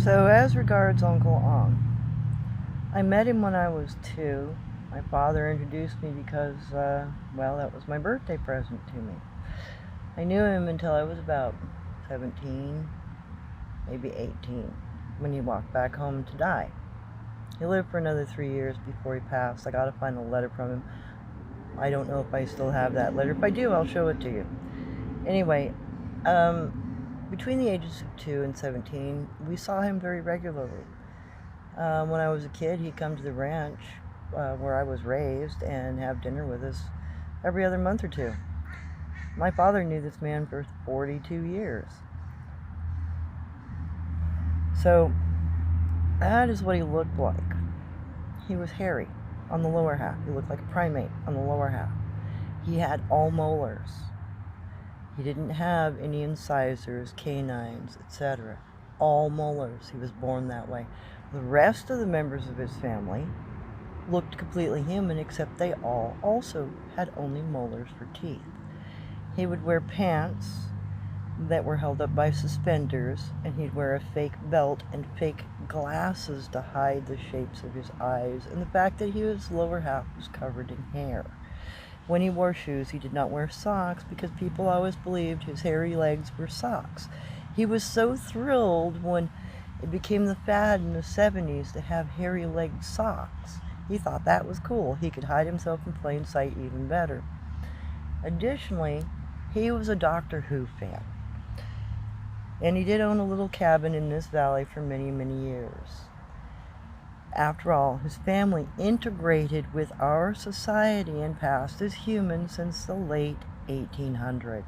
So as regards Uncle Ong, I met him when I was 2. My father introduced me because, well, that was my birthday present to me. I knew him until I was about 17, maybe 18, when he walked back home to die. He lived for another 3 years before he passed. I gotta find a letter from him. I don't know if I still have that letter. If I do, I'll show it to you. Anyway, between the ages of 2 and 17, we saw him very regularly. When I was a kid, he'd come to the ranch where I was raised and have dinner with us every other month or two. My father knew this man for 42 years. So that is what he looked like. He was hairy on the lower half. He looked like a primate on the lower half. He had all molars. He didn't have any incisors, canines, etc. All molars. He was born that way. The rest of the members of his family looked completely human, except they all also had only molars for teeth. He would wear pants that were held up by suspenders, and he'd wear a fake belt and fake glasses to hide the shapes of his eyes and the fact that his lower half was covered in hair. When he wore shoes, he did not wear socks because people always believed his hairy legs were socks. He was so thrilled when it became the fad in the 70s to have hairy-legged socks. He thought that was cool. He could hide himself in plain sight even better. Additionally, he was a Doctor Who fan. And he did own a little cabin in this valley for many, many years. After all, his family integrated with our society and passed as human since the late 1800s.